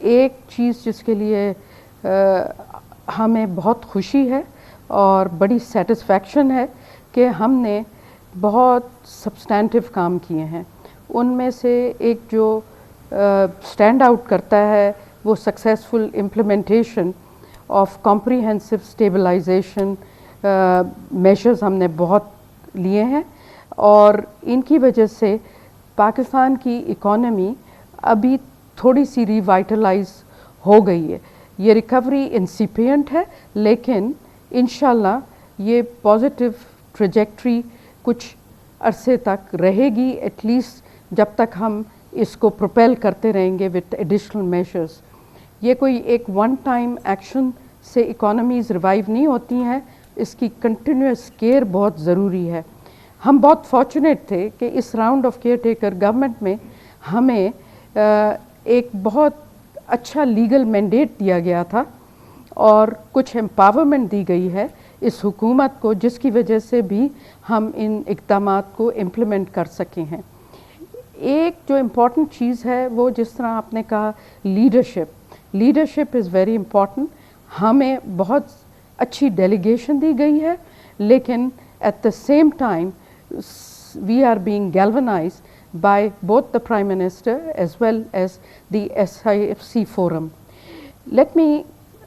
ایک چیز جس کے لیے ہمیں بہت خوشی ہے اور بڑی سیٹسفیکشن ہے کہ ہم نے بہت سبسٹینٹیو کام کیے ہیں. ان میں سے ایک جو اسٹینڈ آؤٹ کرتا ہے وہ successful implementation of comprehensive stabilisation measures ہم نے بہت لیے ہیں, اور ان کی وجہ سے پاکستان کی اکانومی ابھی تھوڑی سی ریوائٹلائز ہو گئی ہے. یہ ریکوری انسیپینٹ ہے, لیکن انشاءاللہ یہ پازیٹیو ٹریجیکٹری کچھ عرصے تک رہے گی, ایٹ لیسٹ جب تک ہم اس کو پروپیل کرتے رہیں گے وتھ ایڈیشنل میشرز. یہ کوئی ایک ون ٹائم ایکشن سے اکانومیز ریوائیو نہیں ہوتی ہیں, اس کی کنٹینیوس کیئر بہت ضروری ہے. ہم بہت فارچونیٹ تھے کہ اس round of caretaker government میں ہمیں ایک بہت اچھا لیگل مینڈیٹ دیا گیا تھا اور کچھ امپاورمنٹ دی گئی ہے اس حکومت کو, جس کی وجہ سے بھی ہم ان اقدامات کو امپلیمنٹ کر سکے ہیں. ایک جو امپورٹنٹ چیز ہے وہ جس طرح آپ نے کہا لیڈرشپ از ویری امپورٹنٹ. ہمیں بہت اچھی ڈیلیگیشن دی گئی ہے, لیکن at the same time we are being galvanized by both the Prime Minister as well as the SIFC forum. Let me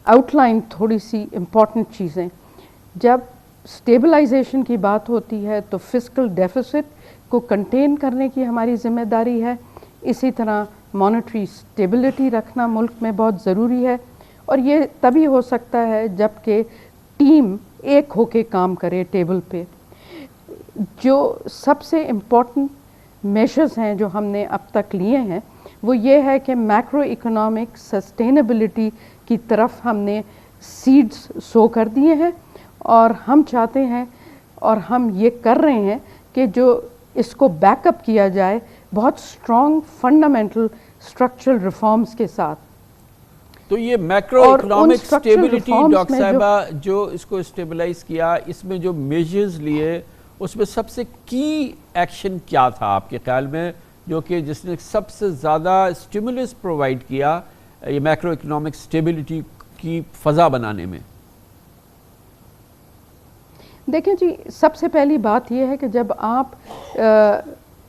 outline تھوڑی سی important چیزیں. جب اسٹیبلائزیشن کی بات ہوتی ہے تو فسکل ڈیفیسٹ کو کنٹین کرنے کی ہماری ذمہ داری ہے, اسی طرح مانیٹری اسٹیبلٹی رکھنا ملک میں بہت ضروری ہے, اور یہ تبھی ہو سکتا ہے جب کہ ٹیم ایک ہو کے کام کرے ٹیبل پہ. جو سب سے امپورٹنٹ میشرز ہیں جو ہم نے اب تک لیے ہیں وہ یہ ہے کہ میکرو اکنامک سسٹینیبلٹی کی طرف ہم نے سیڈز سو کر دیے ہیں, اور ہم چاہتے ہیں اور ہم یہ کر رہے ہیں کہ جو اس کو بیک اپ کیا جائے بہت اسٹرانگ فنڈامنٹل اسٹرکچرل ریفارمز کے ساتھ. تو یہ میکرو اکنامک اسٹیبلٹی ڈاکٹر صاحبہ جو اس کو اسٹیبلائز کیا, اس میں جو میجرز لیے اس میں سب سے کی ایکشن کیا تھا آپ کے خیال میں, جو کہ جس نے سب سے زیادہ اسٹیمولس پرووائڈ کیا یہ میکرو اکنامک اسٹیبلٹی کی فضا بنانے میں؟ دیکھیں جی, سب سے پہلی بات یہ ہے کہ جب آپ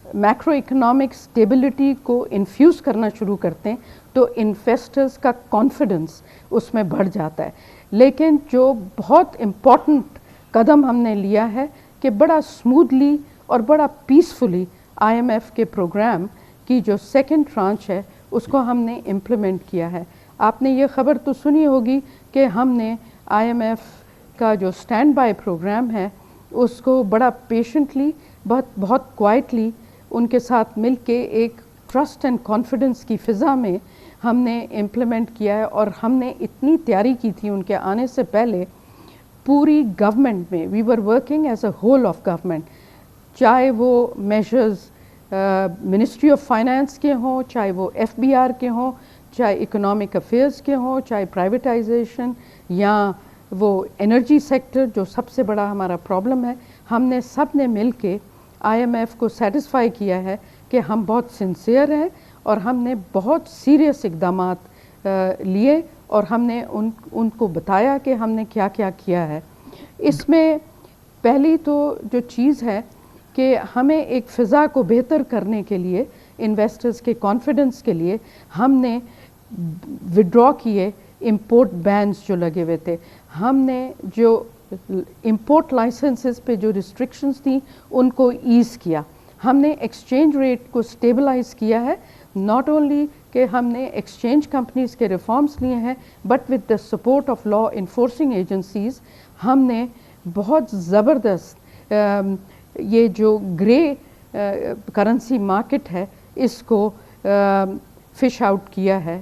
میکرو اکنامک اسٹیبلٹی کو انفیوز کرنا شروع کرتے ہیں تو انویسٹرز کا کانفیڈنس اس میں بڑھ جاتا ہے. لیکن جو بہت امپورٹنٹ قدم ہم نے لیا ہے کہ بڑا اسموتھلی اور بڑا پیسفلی IMF کے پروگرام کی جو سیکنڈ ٹرانچ ہے اس کو ہم نے امپلیمنٹ کیا ہے. آپ نے یہ خبر تو سنی ہوگی کہ ہم نے IMF کا جو اسٹینڈ بائی پروگرام ہے اس کو بڑا پیشنٹلی بہت کوائٹلی ان کے ساتھ مل کے ایک ٹرسٹ اینڈ کانفیڈنس کی فضا میں ہم نے امپلیمنٹ کیا ہے. اور ہم نے اتنی تیاری کی تھی ان کے آنے سے پہلے پوری گورنمنٹ میں, we were working as a whole of government, چاہے وہ میشرز منسٹری آف فائنانس کے ہوں, چاہے وہ FBR کے ہوں, چاہے اکنامک افیئرس کے ہوں, چاہے پرائیویٹائزیشن یا وہ انرجی سیکٹر جو سب سے بڑا ہمارا پرابلم ہے. ہم نے سب نے مل کے IMF کو سیٹسفائی کیا ہے کہ ہم بہت سنسیئر ہیں اور ہم نے بہت سیریس اقدامات لیے اور ہم نے ان کو بتایا کہ ہم نے کیا کیا کیا ہے. اس میں پہلی تو جو چیز ہے کہ ہمیں ایک فضا کو بہتر کرنے کے لیے, انویسٹرز کے کانفیڈنس کے لیے, ہم نے وڈرا کیے امپورٹ بینز جو لگے ہوئے تھے. ہم نے جو امپورٹ لائسنسز پہ جو ریسٹرکشنز تھیں ان کو ایز کیا. ہم نے ایکسچینج ریٹ کو اسٹیبلائز کیا ہے. ناٹ اونلی کہ ہم نے ایکسچینج کمپنیز کے ریفارمز لیے ہیں, but with the support of law enforcing agencies ہم نے بہت زبردست یہ جو گرے کرنسی مارکیٹ ہے اس کو فش آؤٹ کیا ہے.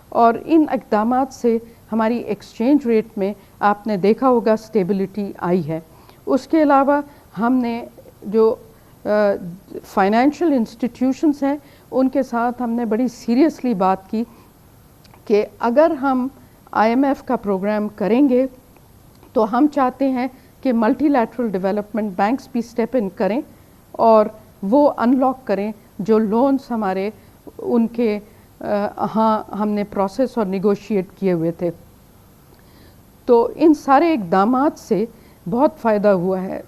اور ان اقدامات سے ہماری ایکسچینج ریٹ میں آپ نے دیکھا ہوگا اسٹیبلٹی آئی ہے. اس کے علاوہ ہم نے جو فائنینشیل انسٹیٹیوشنز ہیں ان کے ساتھ ہم نے بڑی سیریسلی بات کی کہ اگر ہم IMF کا پروگرام کریں گے تو ہم چاہتے ہیں کہ ملٹی لیٹرل ڈیولپمنٹ بینکس بھی اسٹیپ ان کریں اور وہ ان لاک کریں جو لونز ہمارے ان کے ہاں ہم نے پروسیس اور نیگوشیٹ کیے ہوئے تھے. تو ان سارے اقدامات سے بہت فائدہ ہوا ہے.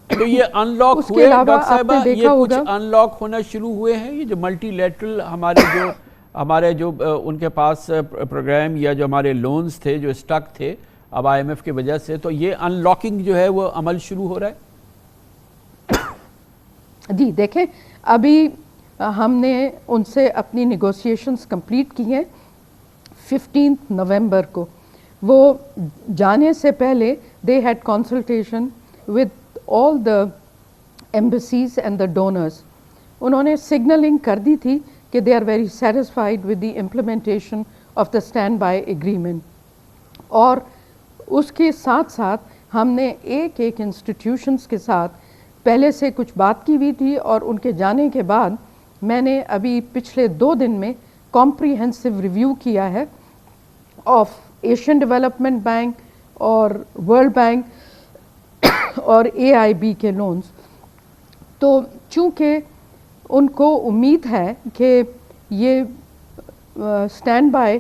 تو یہ ان لاک اس کے ہوئے علاوہ ڈاکٹر آپ نے صاحبہ، یہ دیکھا کچھ ہوگا ان لاک ہونا شروع ہوئے ہیں، یہ جو ملٹی لیٹرل ہمارے جو ان کے پاس پروگرام یا جو ہمارے لونز تھے جو اسٹک تھے اب آئی ایم ایف کی وجہ سے، تو یہ ان لاکنگ جو ہے وہ عمل شروع ہو رہا ہے؟ جی دیکھیں، ابھی ہم نے ان سے اپنی نیگوسیشنز کمپلیٹ کی ہیں 15 نومبر کو. وہ جانے سے پہلے they had consultation with all the embassies and the donors. انہوں نے سگنلنگ کر دی تھی کہ they are very satisfied with the implementation of the standby agreement. اور اس کے ساتھ ساتھ ہم نے ایک انسٹیٹیوشنز کے ساتھ پہلے سے کچھ بات کی ہوئی تھی، اور ان کے جانے کے بعد میں نے ابھی پچھلے 2 دن میں کمپریہنسو ریویو کیا ہے آف ایشین ڈیولپمنٹ بینک اور ورلڈ بینک اور AIB کے لونز. تو چونکہ ان کو امید ہے کہ یہ اسٹینڈ بائی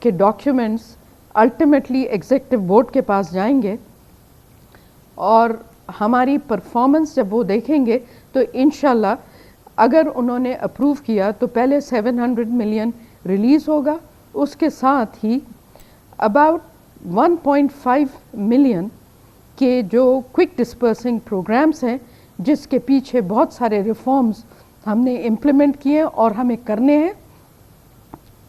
کے ڈاکیومنٹس الٹیمیٹلی ایگزیکٹو بورڈ کے پاس جائیں گے، اور ہماری پرفارمنس جب وہ دیکھیں گے تو انشاءاللہ اگر انہوں نے اپروو کیا تو پہلے 700 ملین ریلیز ہوگا، اس کے ساتھ ہی اباؤٹ 1.5 ملین کے جو کوئک ڈسپرسنگ پروگرامز ہیں جس کے پیچھے بہت سارے ریفارمز ہم نے امپلیمنٹ کیے اور ہمیں کرنے ہیں،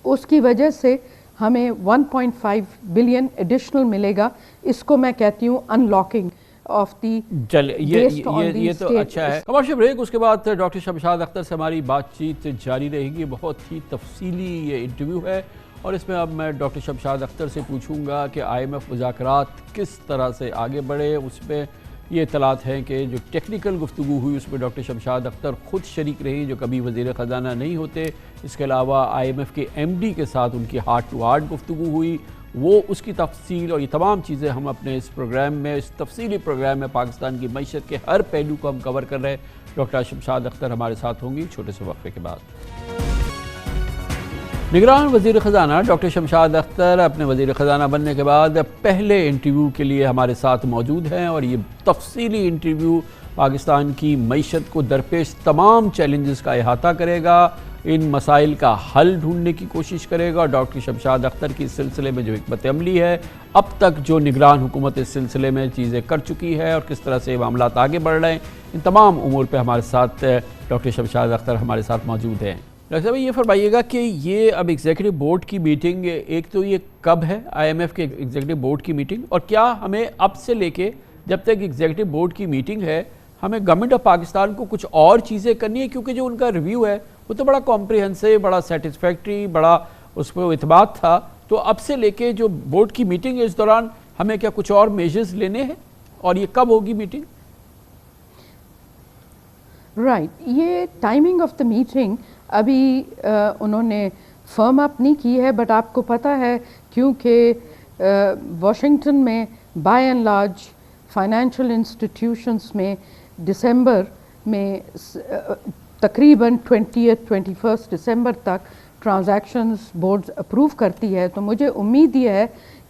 اس کی وجہ سے ہمیں 1.5 بلین ایڈیشنل ملے گا. اس کو میں کہتی ہوں ان لاکنگ آف دی. چلے یہ تو اچھا ہے. کمرشل بریک، اس کے بعد ڈاکٹر شمشاد اختر سے ہماری بات چیت جاری رہے گی. بہت ہی تفصیلی یہ انٹرویو ہے، اور اس میں اب میں ڈاکٹر شمشاد اختر سے پوچھوں گا کہ IMF مذاکرات کس طرح سے آگے بڑھے. اس میں یہ اطلاعات ہیں کہ جو ٹیکنیکل گفتگو ہوئی اس میں ڈاکٹر شمشاد اختر خود شریک رہی جو کبھی وزیر خزانہ نہیں ہوتے. اس کے علاوہ IMF کے MD کے ساتھ ان کی ہارٹ ٹو ہارٹ گفتگو ہوئی، وہ اس کی تفصیل اور یہ تمام چیزیں ہم اپنے اس پروگرام میں، اس تفصیلی پروگرام میں پاکستان کی معیشت کے ہر پہلو کو ہم کور کر رہے ہیں. ڈاکٹر شمشاد اختر ہمارے ساتھ ہوں گی چھوٹے سے وقفے کے بعد. نگران وزیر خزانہ ڈاکٹر شمشاد اختر اپنے وزیر خزانہ بننے کے بعد پہلے انٹرویو کے لیے ہمارے ساتھ موجود ہیں، اور یہ تفصیلی انٹرویو پاکستان کی معیشت کو درپیش تمام چیلنجز کا احاطہ کرے گا، ان مسائل کا حل ڈھونڈنے کی کوشش کرے گا. اور ڈاکٹر شمشاد اختر کی اس سلسلے میں جو حکمت عملی ہے، اب تک جو نگران حکومت اس سلسلے میں چیزیں کر چکی ہے اور کس طرح سے معاملات آگے بڑھ رہے ہیں، ان تمام امور پہ ہمارے ساتھ ڈاکٹر شمشاد اختر ہمارے ساتھ موجود ہیں. ڈاکٹر صاحب یہ فرمائیے گا کہ یہ اب ایگزیکٹو بورڈ کی میٹنگ، ایک تو یہ کب ہے IMF کے ایگزیکٹو بورڈ کی میٹنگ، اور کیا ہمیں اب سے لے کے جب تک ایگزیکٹو بورڈ کی میٹنگ ہے ہمیں گورنمنٹ آف پاکستان کو کچھ اور چیزیں کرنی ہے؟ کیونکہ جو ان کا ریویو ہے وہ تو بڑا کمپریہنسو، بڑا سیٹسفیکٹری، بڑا اس پہ اعتماد تھا. تو اب سے لے کے جو بورڈ کی میٹنگ ہے اس دوران ہمیں کیا کچھ اور میجرز لینے ہیں، اور یہ کب ہوگی میٹنگ؟ رائٹ، یہ ٹائمنگ آف دا میٹنگ ابھی انہوں نے فرم اپ نہیں کی ہے، بٹ آپ کو پتہ ہے کیونکہ واشنگٹن میں by and large financial institutions میں دسمبر میں تقریباً 21 دسمبر تک ٹرانزیکشنز بورڈ اپروو کرتی ہے. تو مجھے امید یہ ہے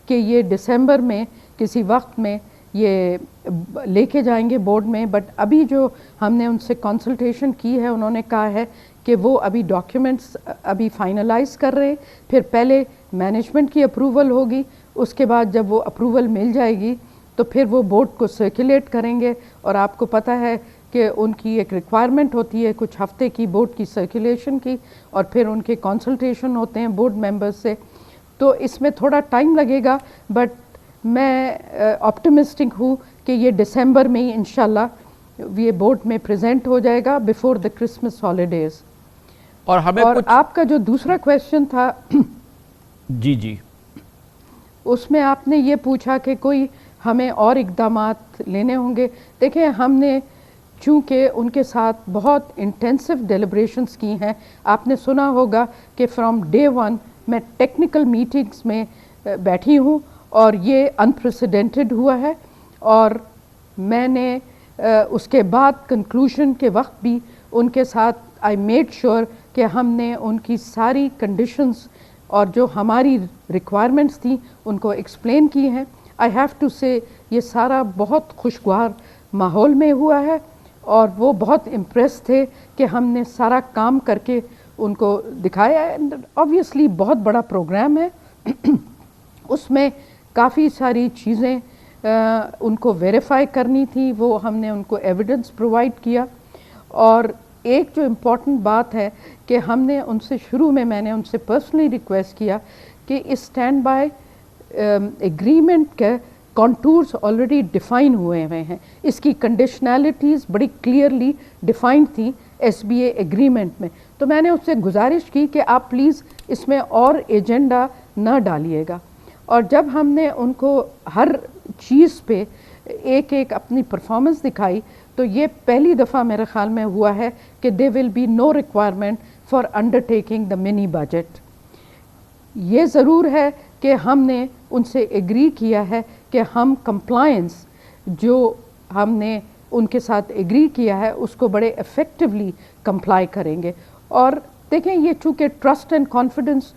کہ یہ دسمبر میں کسی وقت میں یہ لے کے جائیں گے بورڈ میں. بٹ ابھی جو ہم نے ان سے کنسلٹیشن کی ہے انہوں نے کہا ہے کہ وہ ابھی ڈاکیومنٹس ابھی فائنلائز کر رہے ہیں، پھر پہلے مینجمنٹ کی اپروول ہوگی، اس کے بعد جب وہ اپروول مل جائے گی تو پھر وہ بورڈ کو سرکولیٹ کریں گے. اور آپ کو پتہ ہے کہ ان کی ایک ریکوائرمنٹ ہوتی ہے کچھ ہفتے کی بورڈ کی سرکولیشن کی، اور پھر ان کے کنسلٹیشن ہوتے ہیں بورڈ ممبرز سے. تو اس میں تھوڑا ٹائم لگے گا، بٹ میں آپٹمسٹک ہوں کہ یہ دسمبر میں ہی انشاءاللہ یہ بورڈ میں پریزنٹ ہو جائے گا بیفور دا کرسمس ہالیڈیز. اور ہمیں آپ کا جو دوسرا کویشچن تھا جی اس میں آپ نے یہ پوچھا کہ کوئی ہمیں اور اقدامات لینے ہوں گے. دیکھیں، ہم نے چونکہ ان کے ساتھ بہت انٹینسو ڈیلیبریشنز کی ہیں، آپ نے سنا ہوگا کہ فرام ڈے 1 میں ٹیکنیکل میٹنگز میں بیٹھی ہوں، اور یہ انپریسیڈنٹڈ ہوا ہے. اور میں نے اس کے بعد کنکلوژن کے وقت بھی ان کے ساتھ I made sure کہ ہم نے ان کی ساری کنڈیشنز اور جو ہماری ریکوائرمنٹس تھیں ان کو ایکسپلین کی ہیں. آئی ہیو ٹو سے یہ سارا بہت خوشگوار ماحول میں ہوا ہے اور وہ بہت امپریس تھے کہ ہم نے سارا کام کر کے ان کو دکھایا ہے. آبویسلی بہت بڑا پروگرام ہے, اس میں کافی ساری چیزیں ان کو ویریفائی کرنی تھی, وہ ہم نے ان کو ایویڈنس پرووائڈ کیا. اور ایک جو امپورٹنٹ بات ہے کہ ہم نے ان سے شروع میں نے ان سے پرسنلی ریکویسٹ کیا کہ اس اسٹینڈ بائی ایگریمنٹ کے کانٹورز آلریڈی ڈیفائن ہوئے ہیں, اس کی کنڈیشنالٹیز بڑی کلیئرلی ڈیفائنڈ تھیں ایس بی اے ایگریمنٹ میں. تو میں نے اس سے گزارش کی کہ آپ پلیز اس میں اور ایجنڈا نہ ڈالیے گا. اور جب ہم نے ان کو ہر چیز پہ ایک ایک اپنی پرفارمنس دکھائی تو یہ پہلی دفعہ میرے خیال میں ہوا ہے کہ they will be no requirement for undertaking the mini budget. یہ ضرور ہے کہ ہم نے ان سے ایگری کیا ہے کہ ہم کمپلائنس جو ہم نے ان کے ساتھ ایگری کیا ہے اس کو بڑے افیکٹولی کمپلائی کریں گے. اور دیکھیں یہ چونکہ ٹرسٹ اینڈ کانفیڈنس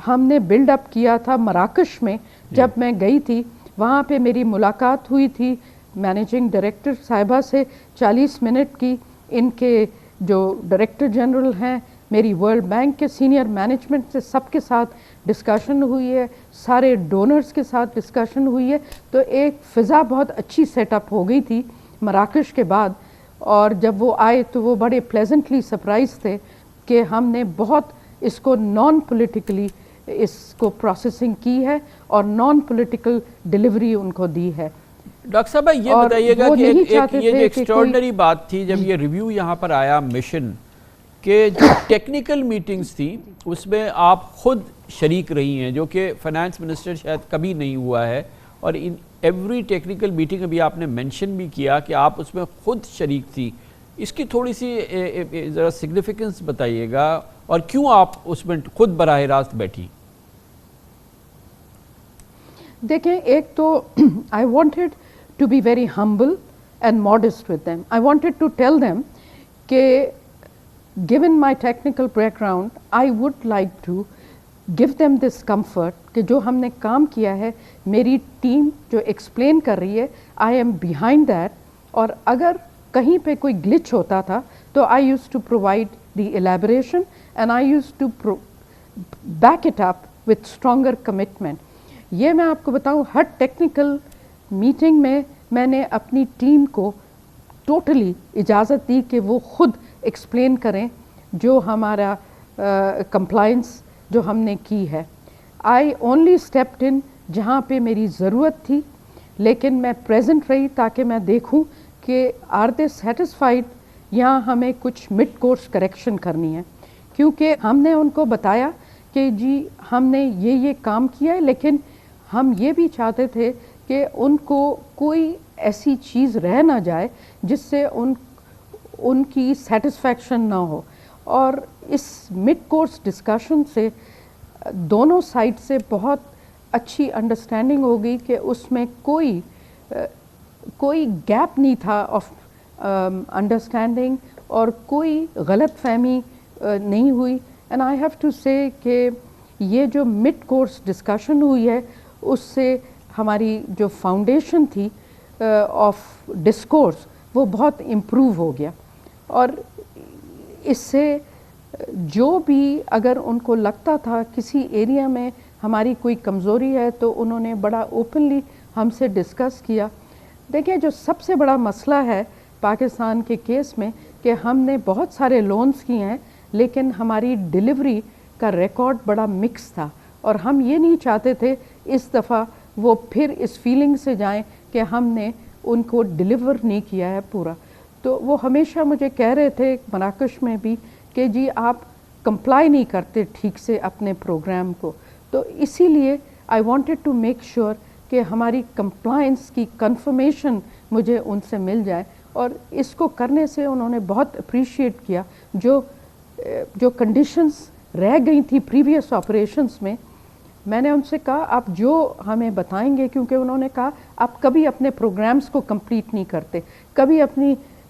ہم نے بلڈ اپ کیا تھا مراکش میں, جب میں گئی تھی وہاں پہ میری ملاقات ہوئی تھی مینیجنگ ڈائریکٹر صاحبہ سے 40 منٹ کی. ان کے جو ڈائریکٹر جنرل ہیں, میری ورلڈ بینک کے سینئر مینجمنٹ سے سب کے ساتھ ڈسکشن ہوئی ہے, سارے ڈونرز کے ساتھ ڈسکشن ہوئی ہے. تو ایک فضا بہت اچھی سیٹ اپ ہو گئی تھی مراکش کے بعد. اور جب وہ آئے تو وہ بڑے پلیزنٹلی سرپرائز تھے کہ ہم نے بہت اس کو نان پولیٹیکلی اس کو پروسیسنگ کی ہے اور نان پولیٹیکل ڈیلیوری ان کو دی ہے. ڈاکٹر صاحب یہ بتائیے گا کہ یہ جو ایکسٹراڈنری بات تھی جب یہ ریویو یہاں پر آیا مشن کہ جو ٹیکنیکل میٹنگز تھی اس میں آپ خود شریک رہی ہیں, جو کہ فائنانس منسٹر شاید کبھی نہیں ہوا ہے, اور ان ایوری ٹیکنیکل میٹنگ ابھی آپ نے مینشن بھی کیا کہ آپ اس میں خود شریک تھی. اس کی تھوڑی سی ذرا سگنیفیکنس بتائیے گا اور کیوں آپ اس میں خود براہ راست بیٹھی. دیکھیں ایک تو I wanted to be very humble and modest with them. I wanted to tell them کہ given my technical background, I would like to give them this comfort کہ جو ہم نے کام کیا ہے میری ٹیم جو ایکسپلین کر رہی ہے I am behind that, اور اگر کہیں پہ کوئی گلچ ہوتا تھا تو I used to provide the elaboration and I used to back it up with stronger commitment. یہ میں آپ کو بتاؤں ہر ٹیکنیکل میٹنگ میں میں نے اپنی ٹیم کو ٹوٹلی اجازت دی کہ وہ خود ایکسپلین کریں جو ہمارا کمپلائنس جو ہم نے کی ہے. آئی اونلی اسٹیپڈ ان جہاں پہ میری ضرورت تھی, لیکن میں پریزنٹ رہی تاکہ میں دیکھوں کہ آر دے سیٹسفائیڈ یا ہمیں کچھ مڈ کورس کریکشن کرنی ہے. کیونکہ ہم نے ان کو بتایا کہ جی ہم نے یہ کام کیا ہے, لیکن ہم یہ بھی چاہتے تھے کہ ان کو کوئی ایسی چیز رہ نہ جائے جس سے ان کی سیٹسفیکشن نہ ہو. اور اس مڈ کورس ڈسکشن سے دونوں سائڈ سے بہت اچھی انڈرسٹینڈنگ ہو گئی کہ اس میں کوئی گیپ نہیں تھا آف انڈرسٹینڈنگ اور کوئی غلط فہمی نہیں ہوئی. اینڈ آئی ہیو ٹو سے کہ یہ جو مڈ کورس ڈسکشن ہوئی ہے اس سے ہماری جو فاؤنڈیشن تھی آف ڈسکورس وہ بہت امپروو ہو گیا. اور اس سے جو بھی اگر ان کو لگتا تھا کسی ایریا میں ہماری کوئی کمزوری ہے تو انہوں نے بڑا اوپنلی ہم سے ڈسکس کیا. دیکھیں جو سب سے بڑا مسئلہ ہے پاکستان کے کیس میں کہ ہم نے بہت سارے لونز کیے ہیں لیکن ہماری ڈیلیوری کا ریکارڈ بڑا مکس تھا, اور ہم یہ نہیں چاہتے تھے اس دفعہ وہ پھر اس فیلنگ سے جائیں کہ ہم نے ان کو ڈیلیور نہیں کیا ہے پورا. تو وہ ہمیشہ مجھے کہہ رہے تھے مراکش میں بھی کہ جی آپ کمپلائی نہیں کرتے ٹھیک سے اپنے پروگرام کو. تو اسی لیے I wanted to make sure کہ ہماری کمپلائنس کی کنفرمیشن مجھے ان سے مل جائے, اور اس کو کرنے سے انہوں نے بہت اپریشیٹ کیا. جو کنڈیشنز رہ گئی تھی پریویس آپریشنز میں نے ان سے کہا آپ جو ہمیں بتائیں گے, کیونکہ انہوں نے کہا آپ کبھی اپنے پروگرامز کو کمپلیٹ نہیں کرتے, کبھی اپنی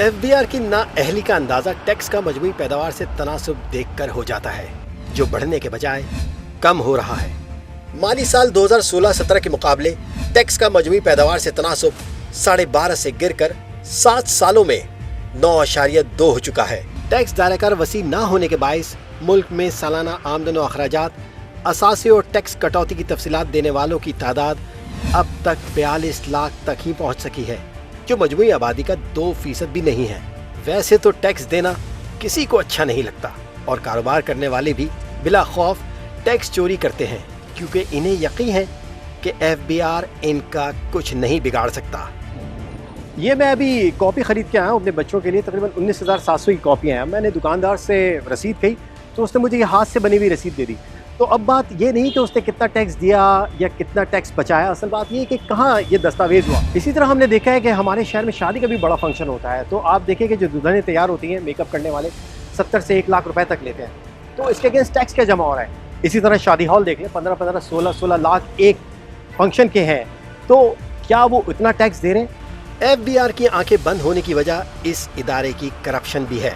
FBR کی نااہلی کا اندازہ ٹیکس کا مجموعی پیداوار سے تناسب دیکھ کر ہو جاتا ہے، جو بڑھنے کے بجائے کم ہو رہا ہے۔ مالی سال 2016-17 کے مقابلے ٹیکس کا مجموعی پیداوار سے تناسب 12.5 سے گر کر 7 سالوں میں 9.2 ہو چکا ہے۔ ٹیکس دائرہ کار وسیع نہ ہونے کے باعث ملک میں سالانہ آمدن و اخراجات، اثاثے اور ٹیکس کٹوتی کی تفصیلات دینے والوں کی تعداد اب تک 42 لاکھ تک ہی پہنچ سکی ہے، جو مجموعی آبادی کا 2% بھی نہیں ہے۔ ویسے تو ٹیکس دینا کسی کو اچھا نہیں لگتا، اور کاروبار کرنے والے بھی بلا خوف ٹیکس چوری کرتے ہیں، کیونکہ انہیں یقین ہے کہ FBR ان کا کچھ نہیں بگاڑ سکتا۔ یہ میں ابھی کاپی خرید کے آیا ہوں اپنے بچوں کے لیے، تقریباً 19,700 کی کاپیاں ہیں۔ میں نے دکاندار سے رسید کہی تو اس نے مجھے یہ ہاتھ سے بنی ہوئی رسید دے دی۔ تو اب بات یہ نہیں کہ اس نے کتنا ٹیکس دیا یا کتنا ٹیکس بچایا، اصل بات یہ ہے کہ کہاں یہ دستاویز ہوا۔ اسی طرح ہم نے دیکھا ہے کہ ہمارے شہر میں شادی کا بھی بڑا فنکشن ہوتا ہے، تو آپ دیکھیں کہ جو دلہنیں تیار ہوتی ہیں میک اپ کرنے والے 70 سے 1 لاکھ روپے تک لیتے ہیں، تو اس کے اگینسٹ ٹیکس کیا جمع ہو رہا ہے۔ اسی طرح شادی ہال دیکھ لیں، 15-15 16 لاکھ ایک فنکشن کے ہیں، تو کیا وہ اتنا ٹیکس دے رہے ہیں؟ FBR کی آنکھیں بند ہونے کی وجہ اس ادارے کی کرپشن بھی ہے۔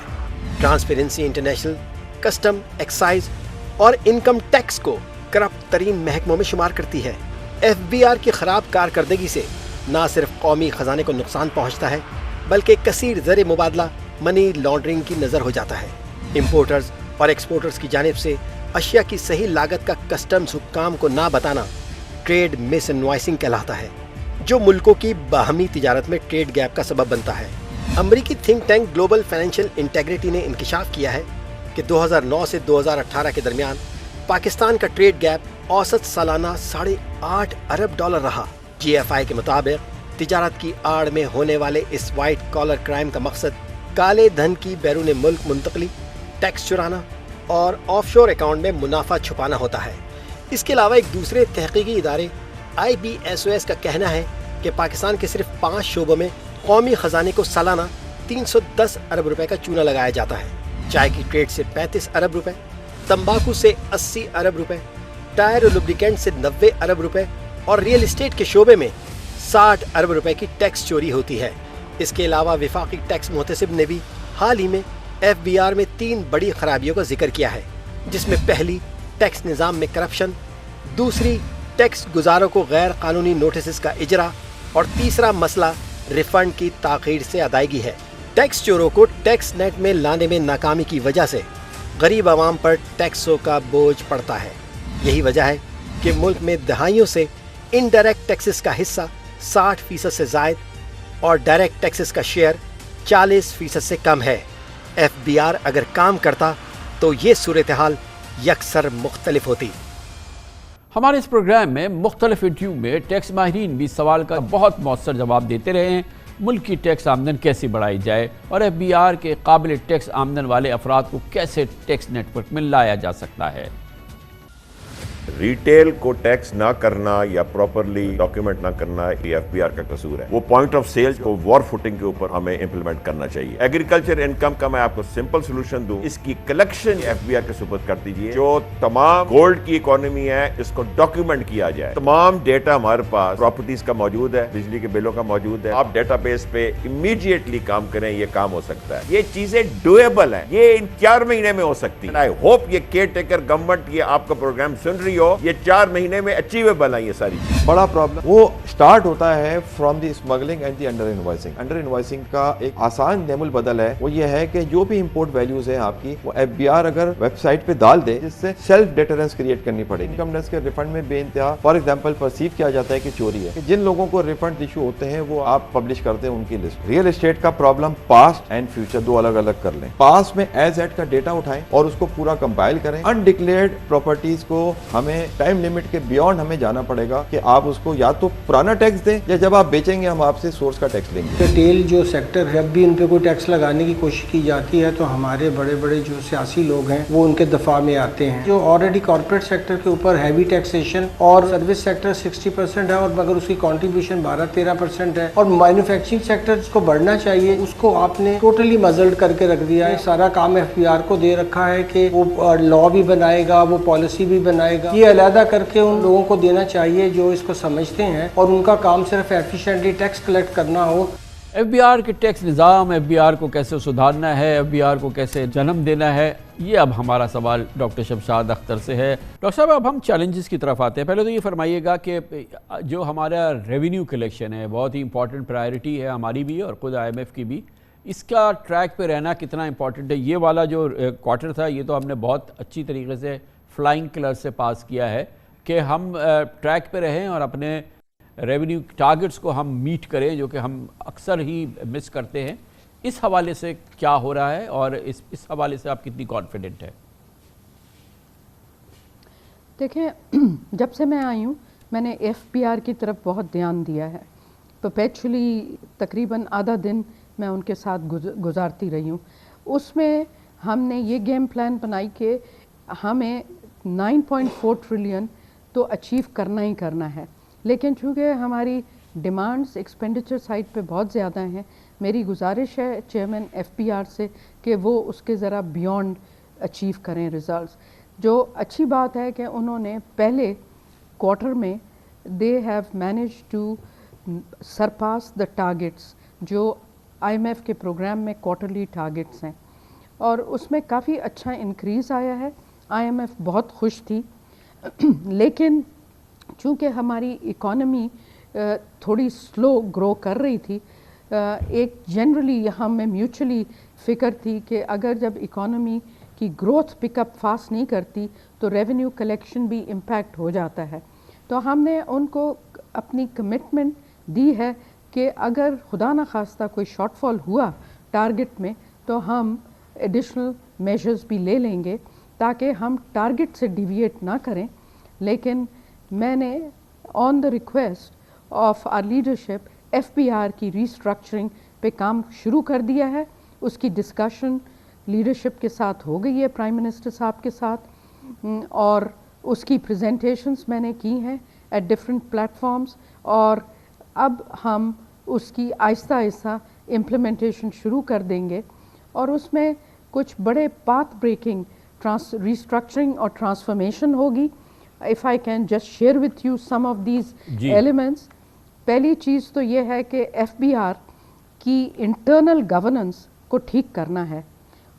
ٹرانسپیرنسی انٹرنیشنل کسٹم، ایکسائز اور انکم ٹیکس کو کرپٹ ترین محکموں میں شمار کرتی ہے۔ FBR کی خراب کارکردگی سے نہ صرف قومی خزانے کو نقصان پہنچتا ہے، بلکہ کثیر زر مبادلہ منی لانڈرنگ کی نظر ہو جاتا ہے۔ امپورٹرز اور ایکسپورٹرز کی جانب سے اشیاء کی صحیح لاگت کا کسٹمز حکام کو نہ بتانا ٹریڈ مس انوائسنگ کہلاتا ہے، جو ملکوں کی باہمی تجارت میں ٹریڈ گیپ کا سبب بنتا ہے۔ امریکی think tank global financial integrity نے انکشاف کیا ہے کہ 2009 سے 2018 کے درمیان پاکستان کا ٹریڈ گیپ اوسط سالانہ $8.5 ارب رہا۔ GFI کے مطابق تجارت کی آڑ میں ہونے والے اس وائٹ کالر کرائم کا مقصد کالے دھن کی بیرون ملک منتقلی، ٹیکس چرانا اور آف شور اکاؤنٹ میں منافع چھپانا ہوتا ہے۔ اس کے علاوہ ایک دوسرے تحقیقی ادارے IBSOS کا کہنا ہے کہ پاکستان کے صرف 5 شعبوں میں قومی خزانے کو سالانہ 310 ارب روپے کا چونا لگایا جاتا ہے۔ چائے کی ٹریڈ سے 35 ارب روپے، تمباکو سے 80 ارب روپے، ٹائر اور لوبریکینٹ سے 90 ارب روپے اور ریئل اسٹیٹ کے شعبے میں 60 ارب روپے کی ٹیکس چوری ہوتی ہے۔ اس کے علاوہ وفاقی ٹیکس محتسب نے بھی حال ہی میں FBR میں 3 بڑی خرابیوں کا ذکر کیا ہے، جس میں پہلی ٹیکس نظام میں کرپشن، دوسری ٹیکس گزاروں کو غیر قانونی نوٹسز کا اجرا اور تیسرا مسئلہ ریفنڈ کی تاخیر سے ادائیگی ہے۔ ٹیکس چوروں کو ٹیکس نیٹ میں لانے میں ناکامی کی وجہ سے غریب عوام پر ٹیکسوں کا بوجھ پڑتا ہے۔ یہی وجہ ہے کہ ملک میں دہائیوں سے انڈائریکٹ ٹیکسز کا حصہ 60% سے زائد اور ڈائریکٹ ٹیکسز کا شیئر 40% سے کم ہے۔ FBR اگر کام کرتا تو یہ صورتحال یکسر مختلف ہوتی۔ ہمارے اس پروگرام میں مختلف انٹرویو میں ٹیکس ماہرین بھی سوال کا بہت مؤثر جواب دیتے رہے ہیں، ملک کی ٹیکس آمدن کیسے بڑھائی جائے اور FBR کے قابل ٹیکس آمدن والے افراد کو کیسے ٹیکس نیٹ ورک میں لایا جا سکتا ہے۔ ریٹیل کو ٹیکس نہ کرنا یا پراپرلی ڈاکیومنٹ نہ کرنا یہ FBR کا قصور ہے۔ وہ پوائنٹ آف سیل کو وار فوٹنگ کے اوپر ہمیں امپلیمنٹ کرنا چاہیے۔ ایگریکلچر انکم کا میں آپ کو سمپل سولوشن دوں، اس کی کلیکشن FBR کے سپرد کر دیجیے۔ جو تمام گولڈ کی اکانومی ہے اس کو ڈاکیومنٹ کیا جائے۔ تمام ڈیٹا ہمارے پاس پراپرٹیز کا موجود ہے، بجلی کے بلوں کا موجود ہے، آپ ڈیٹا بیس پہ امیڈیٹلی کام کریں، یہ کام ہو سکتا ہے۔ یہ چیزیں ڈویبل ہیں، یہ ان 4 مہینے میں ہو سکتی ہیں۔ آئی ہوپ یہ کیئر ٹیکر گورنمنٹ یہ آپ کا پروگرام سن رہی ہو، یہ 4 مہینے میں اچیویبل ہیں یہ ساری چیز۔ بڑا پرابلم وہ سٹارٹ ہوتا ہے from the smuggling and the under invoicing. Under invoicing کا ایک آسان نعم البدل ہے، وہ یہ ہے کہ جو بھی امپورٹ ویلیوز ہیں آپ کی، وہ FBR اگر ویب سائٹ پہ ڈال دے، جس سے سیلف ڈیٹرنس کریٹ کرنی پڑے گی۔ انکم ٹیکس کے ریفنڈ میں بے انتہا فار ایگزامپل پرسیو کیا جاتا ہے کہ چوری ہے، کہ جن لوگوں کو ریفنڈ ایشو ہوتے ہیں وہ آپ پبلش کرتے ہیں ان کی لسٹ۔ ریئل اسٹیٹ کا پرابلم پاسٹ اینڈ فیوچر 2 الگ الگ کر لیں۔ پاسٹ میں ایز ایٹ کا ڈیٹا اٹھائیں اور اس کو پورا کمپائل کریں۔ انڈکلیئرڈ پراپرٹیز کو ہمیں ٹائم لمٹ کے بیونڈ ہمیں جانا پڑے گا کہ آپ اس کو یا تو پرانا ٹیکس دیں یا جب آپ بیچیں گے ہم آپ سے سورس کا ٹیکس لیں گے۔ ریٹیل جو سیکٹر ہے، اب بھی ان پہ کوئی ٹیکس لگانے کی کوشش کی جاتی ہے تو ہمارے بڑے بڑے جو سیاسی لوگ ہیں وہ ان کے دفاع میں آتے ہیں۔ جو آلریڈی کارپوریٹ سیکٹر کے اوپر ہیوی ٹیکسیشن اور سروس سیکٹر 60% ہے اور مگر اس کی کنٹریبیوشن 12-13% ہے، اور مینوفیکچرنگ سیکٹر جس کو بڑھنا چاہیے اس کو آپ نے ٹوٹلی مزلڈ کر کے رکھ دیا ہے۔ سارا کام FBR کو دے رکھا ہے کہ وہ لا بھی بنائے گا، وہ پالیسی بھی بنائے گا۔ یہ علیحدہ کر کے ان لوگوں کو دینا چاہیے جو اس کو سمجھتے ہیں اور ان کا کام صرف ایفیشینٹلی ٹیکس کلیکٹ کرنا ہو۔ ایف بی آر کے ٹیکس نظام، ایف بی آر کو کیسے سدھارنا ہے، ایف بی آر کو کیسے جنم دینا ہے، یہ اب ہمارا سوال ڈاکٹر شمشاد اختر سے ہے۔ ڈاکٹر صاحب اب ہم چیلنجز کی طرف آتے ہیں۔ پہلے تو یہ فرمائیے گا کہ جو ہمارا ریونیو کلیکشن ہے بہت ہی امپورٹنٹ پرائرٹی ہے ہماری بھی اور خود آئی ایم ایف کی بھی، اس کا ٹریک پہ رہنا کتنا امپورٹنٹ ہے؟ یہ والا جو کوارٹر تھا یہ تو ہم نے بہت اچھی طریقے سے فلائنگ کلر سے پاس کیا ہے کہ ہم ٹریک پہ رہیں اور اپنے ریونیو ٹارگٹس کو ہم میٹ کریں، جو کہ ہم اکثر ہی مس کرتے ہیں۔ اس حوالے سے کیا ہو رہا ہے اور اس حوالے سے آپ کتنی کانفیڈنٹ ہے؟ دیکھیں، جب سے میں آئی ہوں میں نے ایف پی آر کی طرف بہت دھیان دیا ہے۔ پرپیچولی تقریباً آدھا دن میں ان کے ساتھ گزارتی رہی ہوں۔ اس میں ہم نے یہ گیم پلان بنائی کہ ہمیں 9.4 ٹریلین تو اچیو کرنا ہی کرنا ہے، لیکن چونکہ ہماری ڈیمانڈز ایکسپینڈیچر سائٹ پہ بہت زیادہ ہیں، میری گزارش ہے چیئرمین ایف پی آر سے کہ وہ اس کے ذرا بیونڈ اچیو کریں ریزلٹس۔ جو اچھی بات ہے کہ انہوں نے پہلے کوارٹر میں they have manage to surpass the targets جو آئی ایم ایف کے پروگرام میں کوارٹرلی ٹارگٹس ہیں، اور اس میں کافی اچھا انکریز آیا ہے۔ آئی ایم ایف بہت خوش تھی، لیکن چونکہ ہماری اکانومی تھوڑی سلو گرو کر رہی تھی، ایک جنرلی یہاں میں میوچلی فکر تھی کہ اگر جب اکانومی کی گروتھ پک اپ فاسٹ نہیں کرتی تو ریونیو کلیکشن بھی امپیکٹ ہو جاتا ہے۔ تو ہم نے ان کو اپنی کمٹمنٹ دی ہے کہ اگر خدا نخواستہ کوئی شارٹ فال ہوا ٹارگٹ میں تو ہم ایڈیشنل میجرز بھی لے لیں گے تاکہ ہم ٹارگٹ سے ڈیویٹ نہ کریں۔ لیکن میں نے on the request of our leadership F P R کی ریسٹرکچرنگ پہ کام شروع کر دیا ہے۔ اس کی ڈسکشن لیڈرشپ کے ساتھ ہو گئی ہے، پرائم منسٹر صاحب کے ساتھ، اور اس کی پریزنٹیشنز میں نے کی ہیں ایٹ ڈفرینٹ پلیٹ فارمز، اور اب ہم اس کی آہستہ آہستہ امپلیمنٹیشن شروع کر دیں گے، اور اس میں کچھ بڑے پاتھ بریکنگ ریسٹرکچرنگ اور ٹرانسفارمیشن ہوگی۔ If I can just share with you some of these elements. پہلی چیز تو یہ ہے کہ ایف بی آر کی انٹرنل گورننس کو ٹھیک کرنا ہے،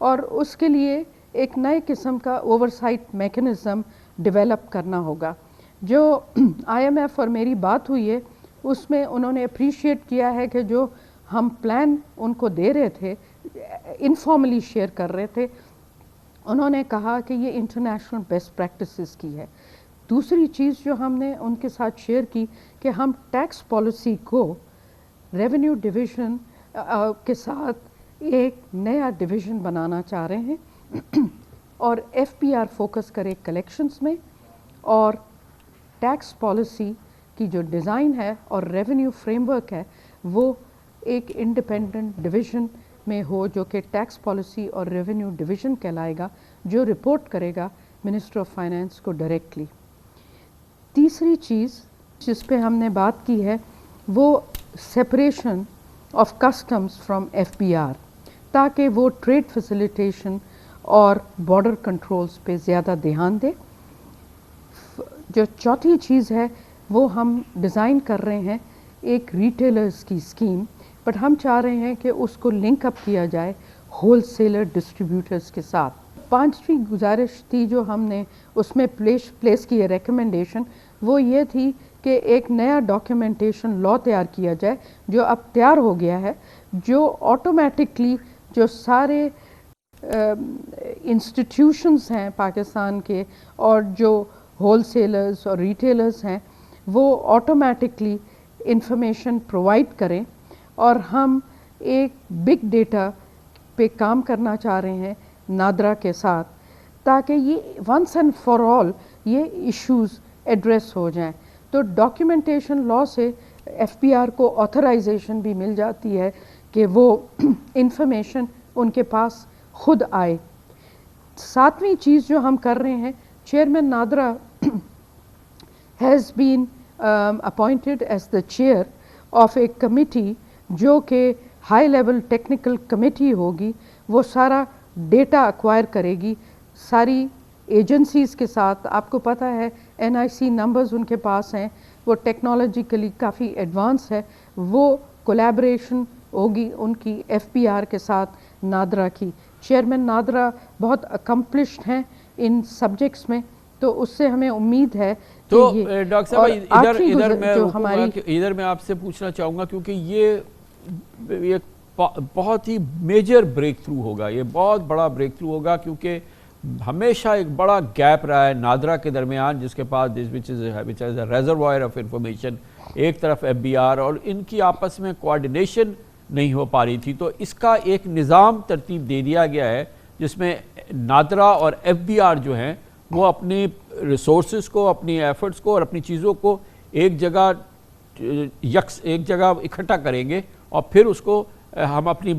اور اس کے لیے ایک نئے قسم کا اوورسائٹ میکنزم ڈیولپ کرنا ہوگا۔ جو آئی ایم ایف اور میری بات ہوئی ہے اس میں انہوں نے اپریشیٹ کیا ہے کہ جو ہم پلان ان کو دے رہے تھے، انفارملی شیئر کر رہے تھے، انہوں نے کہا کہ یہ انٹرنیشنل بیسٹ پریکٹسز کی ہے۔ دوسری چیز جو ہم نے ان کے ساتھ شیئر کی کہ ہم ٹیکس پالیسی کو ریونیو ڈویژن کے ساتھ ایک نیا ڈویژن بنانا چاہ رہے ہیں، اور ایف پی آر فوکس کرے کلیکشنز میں، اور ٹیکس پالیسی کی جو ڈیزائن ہے اور ریونیو فریم ورک ہے وہ ایک انڈیپینڈنٹ ڈویژن میں ہو جو کہ ٹیکس پالیسی اور ریونیو ڈویژن کہلائے گا، جو رپورٹ کرے گا منسٹر آف فائنانس کو ڈائریکٹلی۔ تیسری چیز جس پہ ہم نے بات کی ہے وہ separation of customs from F B R, تاکہ وہ ٹریڈ فیسیلیٹیشن اور بارڈر کنٹرولز پہ زیادہ دھیان دے۔ جو چوتھی چیز ہے وہ ہم ڈیزائن کر رہے ہیں ایک ریٹیلرز کی اسکیم، بٹ ہم چاہ رہے ہیں کہ اس کو لنک اپ کیا جائے ہول سیلر ڈسٹریبیوٹرز کے ساتھ۔ پانچویں گزارش تھی جو ہم نے اس میں پلیس کی ہے ریکمنڈیشن، وہ یہ تھی کہ ایک نیا ڈاکیومنٹیشن لا تیار کیا جائے جو اب تیار ہو گیا ہے، جو آٹومیٹکلی جو سارے انسٹیٹیوشنز ہیں پاکستان کے اور جو ہول سیلرز اور ریٹیلرز ہیں وہ آٹومیٹکلی انفارمیشن پرووائڈ کریں، اور ہم ایک بگ ڈیٹا پہ کام کرنا چاہ رہے ہیں نادرا کے ساتھ، تاکہ یہ ونس اینڈ فار آل یہ ایشوز ایڈریس ہو جائیں۔ تو ڈاکیومنٹیشن لا سے ایف پی آر کو آتھرائزیشن بھی مل جاتی ہے کہ وہ انفارمیشن ان کے پاس خود آئے۔ ساتویں چیز جو ہم کر رہے ہیں، chairman NADRA has been appointed as the chair of a committee جو کہ ہائی لیول ٹیکنیکل کمیٹی ہوگی، وہ سارا ڈیٹا ایکوائر کرے گی ساری ایجنسیز کے ساتھ۔ آپ کو پتہ ہے این آئی سی نمبرز ان کے پاس ہیں، وہ ٹیکنالوجیکلی کافی ایڈوانس ہے، وہ کولیبریشن ہوگی ان کی FBR کے ساتھ نادرا کی. چیئرمین نادرا بہت اکمپلشڈ ہیں ان سبجیکٹس میں, تو اس سے ہمیں امید ہے. تو ڈاکٹر صاحب ادھر میں آپ سے پوچھنا چاہوں گا, کیونکہ یہ بہت ہی میجر بریک تھرو ہوگا, یہ بہت بڑا بریک تھرو ہوگا, کیونکہ ہمیشہ ایک بڑا گیپ رہا ہے نادرا کے درمیان, جس کے پاس which is a reservoir of information, ایک طرف FBR, اور ان کی آپس میں کوارڈینیشن نہیں ہو پا رہی تھی. تو اس کا ایک نظام ترتیب دے دیا گیا ہے جس میں نادرا اور FBR جو ہیں وہ اپنی ریسورسز کو, اپنی ایفرٹس کو اور اپنی چیزوں کو ایک جگہ اکٹھا کریں گے, اور پھر اس کو ہم اپنی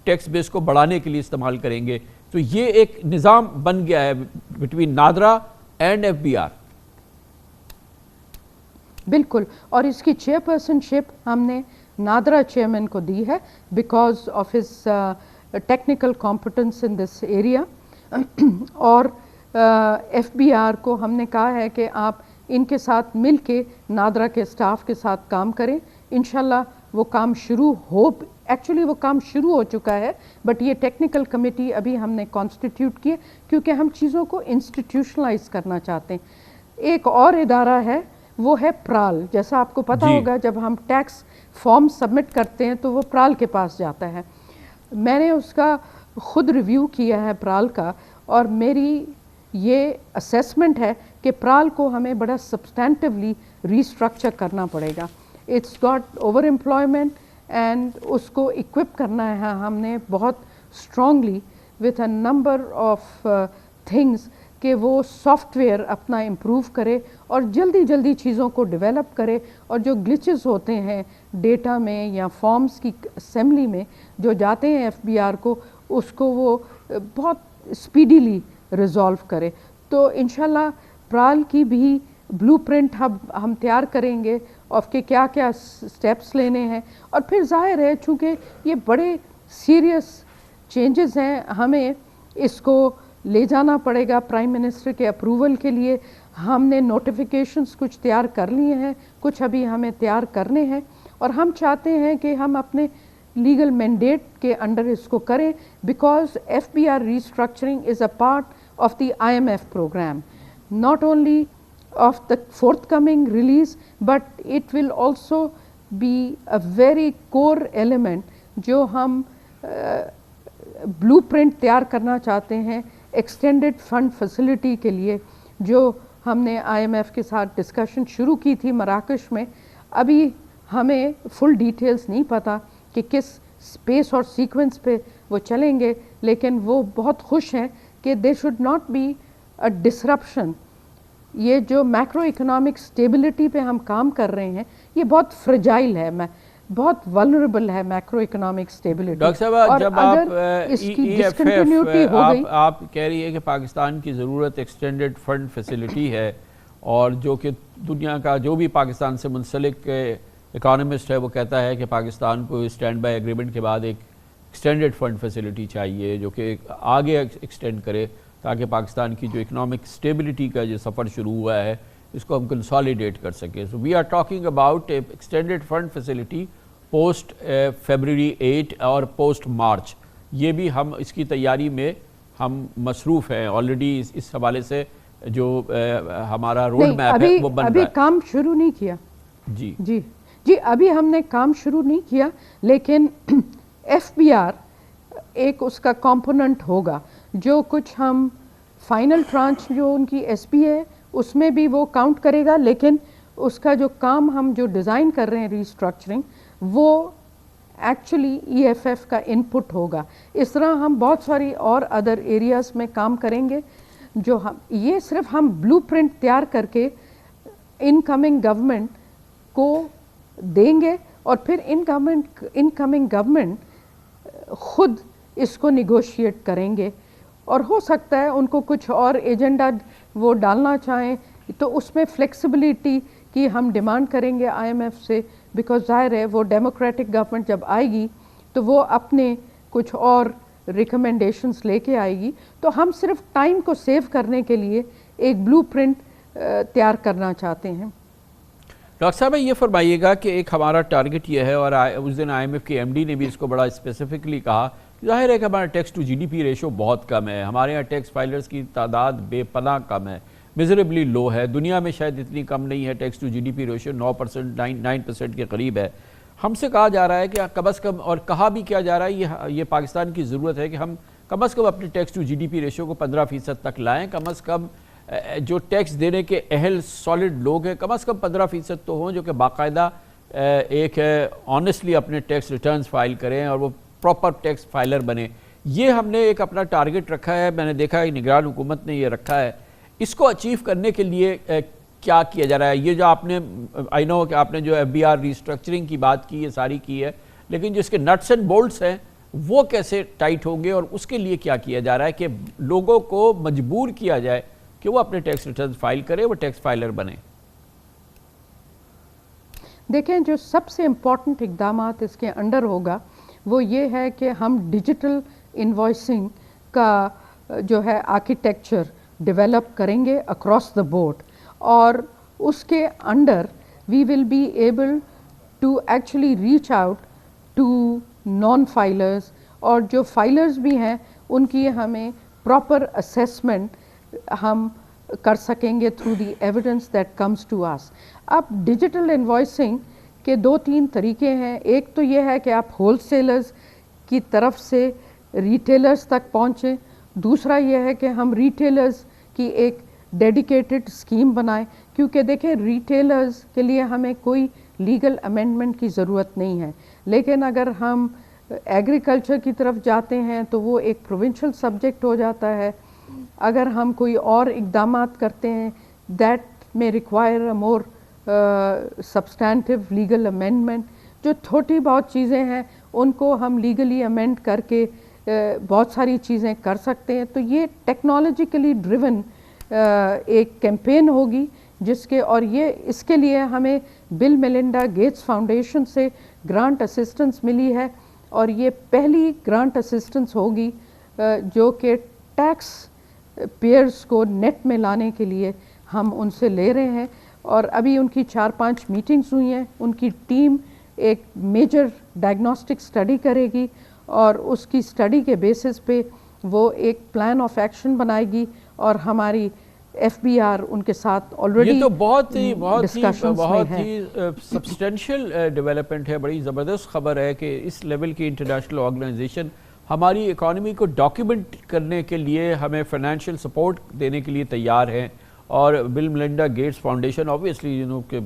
ٹیکس بیس کو بڑھانے کے لیے استعمال کریں گے. تو یہ ایک نظام بن گیا ہے بٹوین نادرا اینڈ FBR. بالکل, اور اس کی چیئرپرسن شپ ہم نے نادرا چیئرمین کو دی ہے because of his technical competence in this area, اور FBR کو ہم نے کہا ہے کہ آپ ان کے ساتھ مل کے نادرا کے سٹاف کے ساتھ کام کریں. انشاءاللہ وہ کام ایکچولی وہ کام شروع ہو چکا ہے, بٹ یہ ٹیکنیکل کمیٹی ابھی ہم نے کانسٹیٹیوٹ کی ہے کیونکہ ہم چیزوں کو انسٹیٹیوشنلائز کرنا چاہتے ہیں. ایک اور ادارہ ہے, وہ ہے پرال. جیسا آپ کو پتہ ہوگا جب ہم ٹیکس فارم سبمٹ کرتے ہیں تو وہ پرال کے پاس جاتا ہے. میں نے اس کا خود ریویو کیا ہے پرال کا, اور میری یہ اسیسمنٹ ہے کہ پرال کو ہمیں بڑا سبسٹینٹیولی ریسٹرکچر کرنا پڑے گا. It's got over employment and اس کو اکوپ کرنا ہے ہم نے بہت strongly with a number of things کہ وہ سافٹ ویئر اپنا امپروو کرے اور جلدی چیزوں کو ڈیولپ کرے, اور جو گلچز ہوتے ہیں ڈیٹا میں یا فارمز کی اسمبلی میں جو جاتے ہیں FBR کو, اس کو وہ بہت اسپیڈیلی ریزالو کرے. تو انشاءاللہ پرال کی بھی بلو پرنٹ ہم تیار کریں گے اور کہ کیا کیا سٹیپس لینے ہیں. اور پھر ظاہر ہے چونکہ یہ بڑے سیریس چینجز ہیں, ہمیں اس کو لے جانا پڑے گا پرائم منسٹر کے اپروول کے لیے. ہم نے نوٹیفیکیشنز کچھ تیار کر لیے ہیں, کچھ ابھی ہمیں تیار کرنے ہیں, اور ہم چاہتے ہیں کہ ہم اپنے لیگل مینڈیٹ کے انڈر اس کو کریں, because FBR restructuring is a part of the IMF program, not only of the forthcoming release, but it will also be a very core element جو ہم بلو پرنٹ تیار کرنا چاہتے ہیں ایکسٹینڈڈ فنڈ فیسلٹی کے لیے, جو ہم نے IMF کے ساتھ ڈسکشن شروع کی تھی مراکش میں. ابھی ہمیں فل ڈیٹیلز نہیں پتہ کہ کس اسپیس اور سیکوینس پہ وہ چلیں گے, لیکن وہ بہت خوش ہیں کہ they should not be a disruption. یہ جو میکرو اکنامک اسٹیبلٹی پہ ہم کام کر رہے ہیں یہ بہت فریجائل ہے, بہت ولنریبل ہے میکرو اکنامک اسٹیبلٹی. ڈاکٹر صاحب, جب آپ کہہ رہی ہے کہ پاکستان کی ضرورت ایکسٹینڈڈ فنڈ فیسلٹی ہے, اور جو کہ دنیا کا جو بھی پاکستان سے منسلک اکانومسٹ ہے وہ کہتا ہے کہ پاکستان کو اسٹینڈ بائی ایگریمنٹ کے بعد ایک ایکسٹینڈڈ فنڈ فیسلٹی چاہیے جو کہ آگے ایکسٹینڈ کرے, تاکہ پاکستان کی جو اکنامک اسٹیبلٹی کا جو سفر شروع ہوا ہے اس کو ہم کنسالیڈیٹ کر سکیں. So we are talking about a extended fund facility post February 8 اور پوسٹ مارچ. یہ بھی ہم اس کی تیاری میں ہم مصروف ہیں آلریڈی. اس حوالے سے جو ہمارا روڈ میپ ہے وہ بن رہا ہے. ابھی کام شروع نہیں کیا. جی ابھی ہم نے کام شروع نہیں کیا, لیکن FBR ایک اس کا کمپوننٹ ہوگا. جو کچھ ہم فائنل ٹرانچ جو ان کی SB ہے اس میں بھی وہ کاؤنٹ کرے گا, لیکن اس کا جو کام ہم جو ڈیزائن کر رہے ہیں ریسٹرکچرنگ وہ ایکچولی EFF کا انپٹ ہوگا. اس طرح ہم بہت ساری اور ادر ایریاز میں کام کریں گے. جو یہ صرف ہم بلو پرنٹ تیار کر کے ان کمنگ گورنمنٹ کو دیں گے, اور پھر ان کمنگ گورنمنٹ خود اس کو نیگوشیٹ کریں گے, اور ہو سکتا ہے ان کو کچھ اور ایجنڈا وہ ڈالنا چاہیں تو اس میں فلیکسیبلٹی کی ہم ڈیمانڈ کریں گے IMF سے, بیکاز ظاہر ہے وہ ڈیموکریٹک گورنمنٹ جب آئے گی تو وہ اپنے کچھ اور ریکمنڈیشنز لے کے آئے گی. تو ہم صرف ٹائم کو سیو کرنے کے لیے ایک بلو پرنٹ تیار کرنا چاہتے ہیں. ڈاکٹر صاحب یہ فرمائیے گا کہ ایک ہمارا ٹارگٹ یہ ہے، اور اس دن IMF کے MD نے بھی اس کو بڑا اسپیسیفکلی کہا، ظاہر ہے کہ ہمارا ٹیکس ٹو GDP ریشو بہت کم ہے، ہمارے یہاں ٹیکس فائلرز کی تعداد بے پناہ کم ہے، میزریبلی لو ہے، دنیا میں شاید اتنی کم نہیں ہے، ٹیکس ٹو GDP ریشو 9% کے قریب ہے۔ ہم سے کہا جا رہا ہے کہ کم از کم، اور کہا بھی کیا جا رہا ہے، یہ پاکستان کی ضرورت ہے کہ ہم کم از کم اپنے ٹیکس ٹو GDP ریشو کو 15% تک لائیں، کم از کم جو ٹیکس دینے کے اہل سالڈ لوگ ہیں کم از کم 15% تو ہوں جو کہ باقاعدہ ایک آنیسٹلی اپنے ٹیکس ریٹرنز فائل کریں اور وہ پراپر ٹیکس فائلر بنے۔ یہ ہم نے ایک اپنا ٹارگٹ رکھا ہے، میں نے دیکھا ہے نگران حکومت نے یہ رکھا ہے۔ اس کو اچیو کرنے کے لیے کیا کیا جا رہا ہے؟ یہ جو آپ نے آئی نو کہ آپ نے جو FBR ریسٹرکچرنگ کی بات کی ہے ساری کی ہے، لیکن جو اس کے نٹس اینڈ بولٹس ہیں وہ کیسے ٹائٹ ہوں گے، اور اس کے لیے کیا کیا جا رہا ہے کہ لوگوں کو مجبور کیا جائے کہ وہ اپنے ٹیکس ریٹرنز فائل کرے، وہ ٹیکس فائلر بنے؟ دیکھیں، جو سب سے امپورٹنٹ اقدامات اس کے انڈر ہوگا وہ یہ ہے کہ ہم ڈیجیٹل انوائسنگ کا جو ہے آرکیٹیکچر ڈیولپ کریں گے اکراس دا بورڈ، اور اس کے under we will be able to actually reach out to non filers, اور جو فائلرز بھی ہیں ان کی ہمیں پراپر اسیسمنٹ ہم کر سکیں گے through the evidence that comes to us. اب ڈیجیٹل انوائسنگ کے 2-3 طریقے ہیں۔ ایک تو یہ ہے کہ آپ ہول سیلرز کی طرف سے ریٹیلرز تک پہنچیں، دوسرا یہ ہے کہ ہم ریٹیلرز کی ایک ڈیڈیکیٹڈ اسکیم بنائیں، کیونکہ دیکھیں ریٹیلرز کے لیے ہمیں کوئی لیگل امینڈمنٹ کی ضرورت نہیں ہے، لیکن اگر ہم ایگریکلچر کی طرف جاتے ہیں تو وہ ایک پروونشل سبجیکٹ ہو جاتا ہے۔ اگر ہم کوئی اور اقدامات کرتے ہیں دیٹ میں require a more substantive legal amendment, جو چھوٹی بہت چیزیں ہیں ان کو ہم لیگلی امینڈ کر کے بہت ساری چیزیں کر سکتے ہیں۔ تو یہ ٹیکنالوجیکلی ڈریون ایک کیمپین ہوگی جس کے، اور یہ اس کے لیے ہمیں بل میلنڈا گیٹس فاؤنڈیشن سے گرانٹ اسسٹنس ملی ہے، اور یہ پہلی گرانٹ اسسٹنس ہوگی جو کہ ٹیکس پیئرز کو نیٹ میں لانے کے لیے ہم ان سے لے رہے ہیں، اور ابھی ان کی 4-5 میٹنگز ہوئی ہیں۔ ان کی ٹیم ایک میجر ڈائگنوسٹک اسٹڈی کرے گی، اور اس کی اسٹڈی کے بیسس پہ وہ ایک پلان آف ایکشن بنائے گی، اور ہماری FBR ان کے ساتھ آلریڈی یہ تو بہت ہی سبسٹینشیل ڈیولپمنٹ ہے، بڑی زبردست خبر ہے کہ اس لیول کی انٹرنیشنل آرگنائزیشن ہماری اکانومی کو ڈاکیومنٹ کرنے کے لیے ہمیں فائنینشیل سپورٹ دینے کے لیے تیار ہیں، اور بل میلنڈا گیٹس فاؤنڈیشن آبویسلی کہ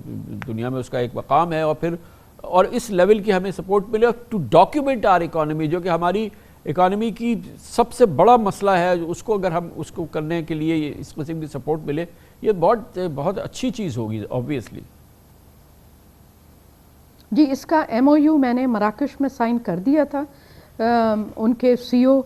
دنیا میں اس کا ایک مقام ہے، اور اس لیول کی ہمیں سپورٹ ملے ٹو ڈاکیومنٹ آر اکانومی، جو کہ ہماری اکانومی کی سب سے بڑا مسئلہ ہے، اس کو اگر ہم اس کو کرنے کے لیے اس قسم کی سپورٹ ملے، یہ بہت اچھی چیز ہوگی آبویسلی۔ جی، اس کا MOU میں نے مراکش میں سائن کر دیا تھا ان کے CEO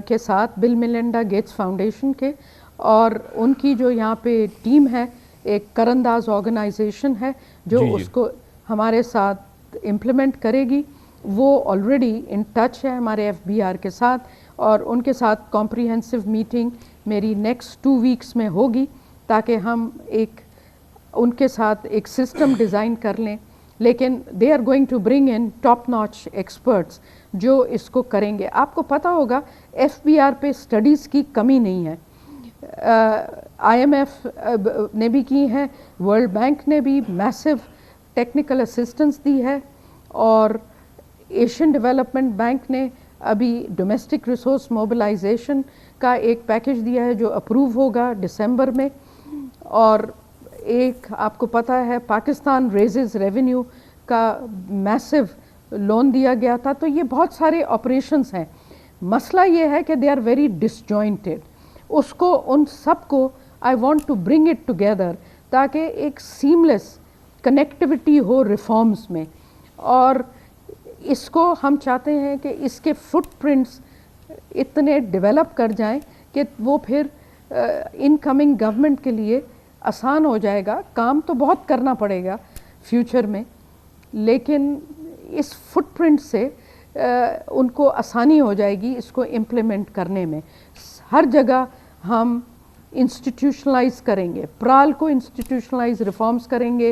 کے ساتھ، بل میلنڈا گیٹس فاؤنڈیشن کے، اور ان کی جو یہاں پہ ٹیم ہے ایک کرنداز آرگنائزیشن ہے جو اس کو ہمارے ساتھ امپلیمنٹ کرے گی، وہ آلریڈی ان ٹچ ہے ہمارے FBR کے ساتھ، اور ان کے ساتھ کمپریہنسو میٹنگ میری نیکسٹ 2 ویکس میں ہوگی تاکہ ہم ان کے ساتھ ایک سسٹم ڈیزائن کر لیں، لیکن they are going to bring in top notch experts جو اس کو کریں گے۔ آپ کو پتہ ہوگا FBR پہ اسٹڈیز کی کمی نہیں ہے، IMF نے بھی کی ہیں، ورلڈ بینک نے بھی میسو ٹیکنیکل اسسٹنس دی ہے، اور ایشین ڈیولپمنٹ بینک نے ابھی ڈومیسٹک ریسورس موبلائزیشن کا ایک پیکج دیا ہے جو اپروو ہوگا دسمبر میں، اور ایک آپ کو پتہ ہے پاکستان ریزز ریونیو کا میسو لون دیا گیا تھا۔ تو یہ بہت سارے آپریشنز ہیں۔ مسئلہ یہ ہے کہ دے آر ویری ڈسجوائنٹڈ، اس کو ان سب کو I want to bring it together تاکہ ایک سیملیس کنیکٹیوٹی ہو ریفارمز میں، اور اس کو ہم چاہتے ہیں کہ اس کے فٹ پرنٹس اتنے ڈیولپ کر جائیں کہ وہ پھر ان کمنگ گورنمنٹ کے لیے آسان ہو جائے گا۔ کام تو بہت کرنا پڑے گا فیوچر میں، لیکن اس فٹ پرنٹ سے ان کو آسانی ہو جائے گی اس کو امپلیمنٹ کرنے میں۔ ہر جگہ ہم انسٹیٹیوشنلائز کریں گے، پرال کو انسٹیٹیوشنلائز ریفارمز کریں گے،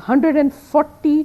140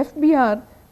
FBR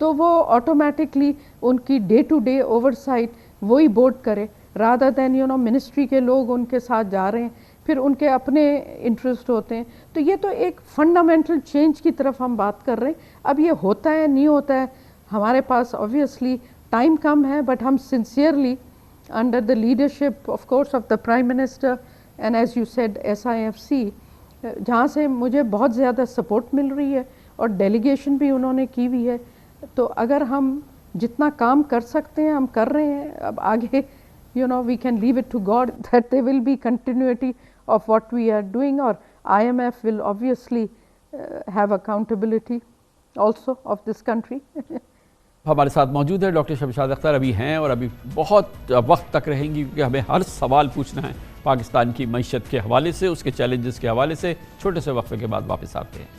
تو وہ آٹومیٹکلی ان کی ڈے ٹو ڈے اوور سائٹ وہی بورڈ کرے رادر دین منسٹری کے لوگ ان کے ساتھ جا رہے ہیں, پھر ان کے اپنے انٹرسٹ ہوتے ہیں. تو یہ تو ایک فنڈامنٹل چینج کی طرف ہم بات کر رہے ہیں. اب یہ ہوتا ہے نہیں ہوتا ہے, ہمارے پاس آبویسلی ٹائم کم ہے, بٹ ہم sincerely under the leadership of course of the prime minister and as you said SIFC, جہاں سے مجھے بہت زیادہ سپورٹ مل رہی ہے اور ڈیلیگیشن بھی انہوں نے کی ہوئی ہے. تو اگر ہم جتنا کام کر سکتے ہیں ہم کر رہے ہیں. اب آگے we can leave it to God that there will be continuity of what we are doing, or IMF will obviously have accountability also of this country. ہمارے ساتھ موجود ہے ڈاکٹر شمشاد اختر, ابھی ہیں اور ابھی بہت وقت تک رہیں گی کیونکہ ہمیں ہر سوال پوچھنا ہے پاکستان کی معیشت کے حوالے سے, اس کے چیلنجز کے حوالے سے. چھوٹے سے وقفے کے بعد واپس آتے ہیں.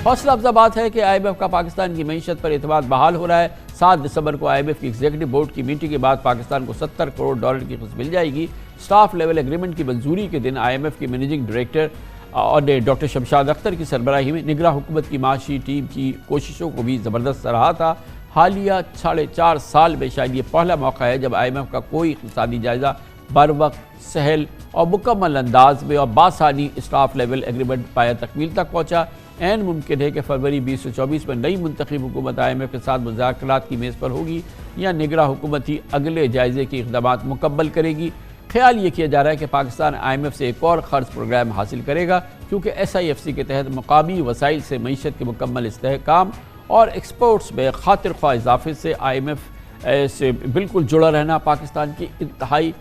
حوصلہ افزا بات ہے کہ IMF کا پاکستان کی معیشت پر اعتماد بحال ہو رہا ہے. 7 دسمبر کو IMF کی ایگزیکٹو بورڈ کی میٹنگ کے بعد پاکستان کو $70 کروڑ کی قسط مل جائے گی. سٹاف لیول ایگریمنٹ کی منظوری کے دن IMF کی مینیجنگ ڈائریکٹر اور ڈاکٹر شمشاد اختر کی سربراہی میں نگراں حکومت کی معاشی ٹیم کی کوششوں کو بھی زبردست رہا تھا. حالیہ 4.5 سال میں شاید یہ پہلا موقع ہے جب IMF کا کوئی اقتصادی جائزہ بر وقت, سہل اور مکمل انداز میں اور بآسانی سٹاف لیول ایگریمنٹ پایا تکمیل تک پہنچا. عین ممکن ہے کہ فروری 2024 میں نئی منتخب حکومت IMF کے ساتھ مذاکرات کی میز پر ہوگی یا نگراں حکومت ہی اگلے جائزے کے اقدامات مکمل کرے گی. خیال یہ کیا جا رہا ہے کہ پاکستان IMF سے ایک اور قرض پروگرام حاصل کرے گا کیونکہ SIFC کے تحت مقامی وسائل سے معیشت کے مکمل استحکام اور ایکسپورٹس میں خاطر خواہ اضافے سے IMF سے بالکل جڑا رہنا پاکستان کی انتہائی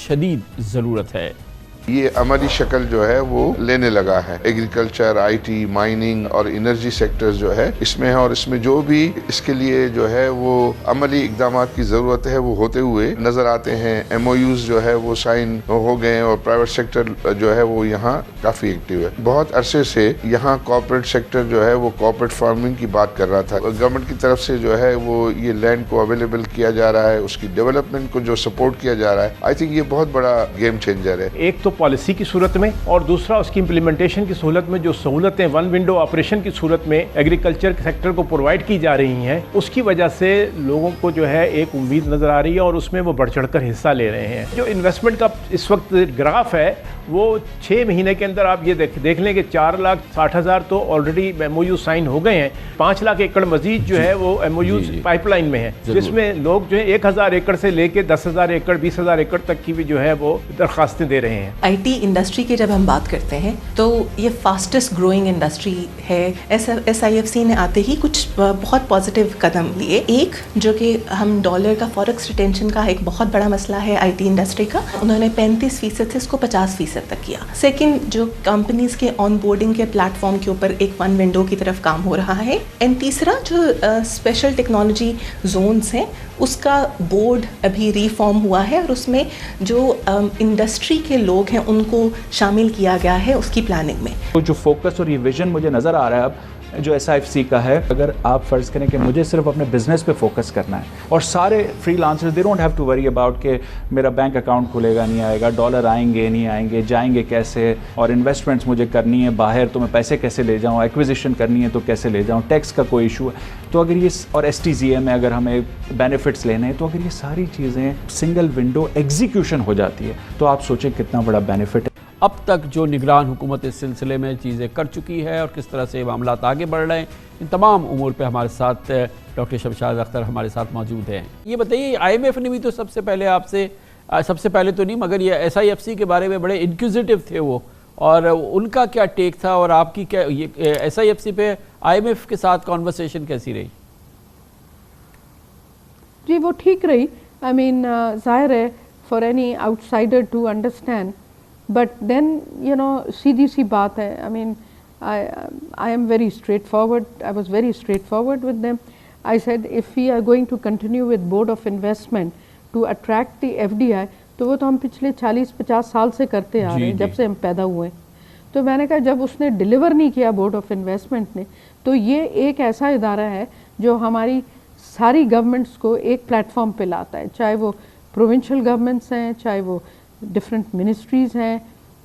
شدید ضرورت ہے. یہ عملی شکل جو ہے وہ لینے لگا ہے. ایگریکلچر, IT, مائننگ اور انرجی سیکٹرز جو ہے اس میں ہے, اور اس میں جو بھی اس کے لیے جو ہے وہ عملی اقدامات کی ضرورت ہے وہ ہوتے ہوئے نظر آتے ہیں. MOUs جو ہے وہ سائن ہو گئے ہیں اور پرائیویٹ سیکٹر جو ہے وہ یہاں کافی ایکٹیو ہے. بہت عرصے سے یہاں کارپوریٹ سیکٹر جو ہے وہ کارپوریٹ فارمنگ کی بات کر رہا تھا. گورنمنٹ کی طرف سے جو ہے وہ یہ لینڈ کو اویلیبل کیا جا رہا ہے, اس کی ڈیولپمنٹ کو جو سپورٹ کیا جا رہا ہے. آئی تھنک یہ بہت بڑا گیم چینجر ہے. ایک تو پالیسی کی صورت میں اور دوسرا اس کی امپلیمنٹیشن کی صورت میں جو سہولتیں ون ونڈو آپریشن کی صورت میں ایگریکلچر سیکٹر کو پرووائڈ کی جا رہی ہیں, اس کی وجہ سے لوگوں کو جو ہے ایک امید نظر آ رہی ہے اور اس میں وہ بڑھ چڑھ کر حصہ لے رہے ہیں. جو انویسٹمنٹ کا اس وقت گراف ہے وہ 6 مہینے کے اندر آپ یہ دیکھ لیں کہ 4,60,000 تو آلریڈی MOU سائن ہو گئے ہیں. 5 لاکھ ایکڑ مزید جو ہے وہ MOU پائپ لائن میں ہیں, جس میں لوگ جو ہے 1,000 ایکڑ سے لے کے 10,000 ایکڑ 20,000 ایکڑ تک کی بھی جو ہے وہ درخواستیں دے رہے ہیں. IT انڈسٹری کی جب ہم بات کرتے ہیں تو یہ فاسٹسٹ گروئنگ انڈسٹری ہے. SIFC نے آتے ہی کچھ بہت پازیٹیو قدم لیے. ایک جو کہ ہم ڈالر کا فوریکس ریٹینشن کا ایک بہت بڑا مسئلہ ہے IT انڈسٹری کا, انہوں نے 35% سے اس کو 50% تک کیا. سیکنڈ, جو کمپنیز کے آن بورڈنگ کے پلیٹ فارم کے اوپر ایک ون ونڈو کی طرف کام ہو رہا ہے. اینڈ تیسرا, جو اسپیشل ٹیکنالوجی زونز ہیں اس کا بورڈ ابھی ری فارم ہوا ہے اور اس میں جو انڈسٹری کے لوگ ہیں ان کو شامل کیا گیا ہے اس کی پلاننگ میں. جو فوکس اور یہ ویژن مجھے نظر آ رہا ہے اب جو SIFC کا ہے, اگر آپ فرض کریں کہ مجھے صرف اپنے بزنس پہ فوکس کرنا ہے اور سارے freelancers they don't have to worry about کہ میرا بینک اکاؤنٹ کھلے گا نہیں آئے گا, ڈالر آئیں گے نہیں آئیں گے, جائیں گے کیسے, اور انویسٹمنٹس مجھے کرنی ہے باہر تو میں پیسے کیسے لے جاؤں, ایکویزیشن کرنی ہے تو کیسے لے جاؤں, ٹیکس کا کوئی ایشو ہے. تو اگر یہ اور STZA میں اگر ہمیں بینیفٹس لینے ہیں تو اگر یہ ساری چیزیں سنگل ونڈو ایگزیکیوشن ہو جاتی ہے تو آپ سوچیں کتنا بڑا بینیفٹ ہے. اب تک جو نگران حکومت اس سلسلے میں چیزیں کر چکی ہے اور کس طرح سے معاملات آگے بڑھ رہے ہیں, ان تمام امور پہ ہمارے ساتھ ڈاکٹر شمشاد اختر ہمارے ساتھ موجود ہیں. یہ بتائیے IMF نے بھی تو سب سے پہلے آپ سے, سب سے پہلے تو نہیں مگر یہ SIFC کے بارے میں بڑے انکوزیٹو تھے وہ, اور ان کا کیا ٹیک تھا اور آپ کی کیا یہ SIFC پہ IMF کے ساتھ کانورسیشن کیسی رہی؟ جی وہ ٹھیک رہی. I mean ظاہر ہے for any outsider to understand, but then سیدھی سی بات ہے. I mean I am very straightforward. I was very straightforward with them. I said if we are going to continue with Board of Investment to attract the FDI, تو وہ تو ہم پچھلے 40-50 سال سے کرتے آ رہے ہیں جب سے ہم پیدا ہوئے. تو میں نے کہا جب اس نے ڈیلیور نہیں کیا بورڈ آف انویسٹمنٹ نے, تو یہ ایک ایسا ادارہ ہے جو ہماری ساری گورنمنٹس کو ایک پلیٹ فارم پہ لاتا ہے, چاہے وہ پروونشل گورنمنٹس ہیں, چاہے وہ ڈفرینٹ منسٹریز ہیں,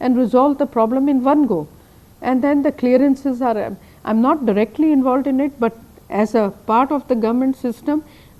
and resolve the problem in one go. And then the clearances are, I'm not directly involved in it, but as a part of the government system,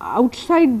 outside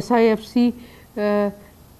SIFC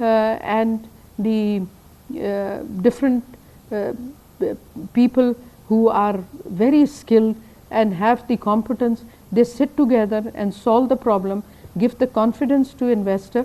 and the different people who are very skilled and have the competence, they sit together and solve the problem, give the confidence to investor.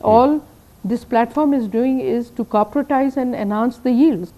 All this platform is doing is to corporatize and enhance the yields.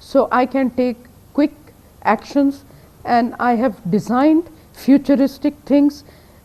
So I can take quick actions and I have designed futuristic things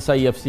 SIFC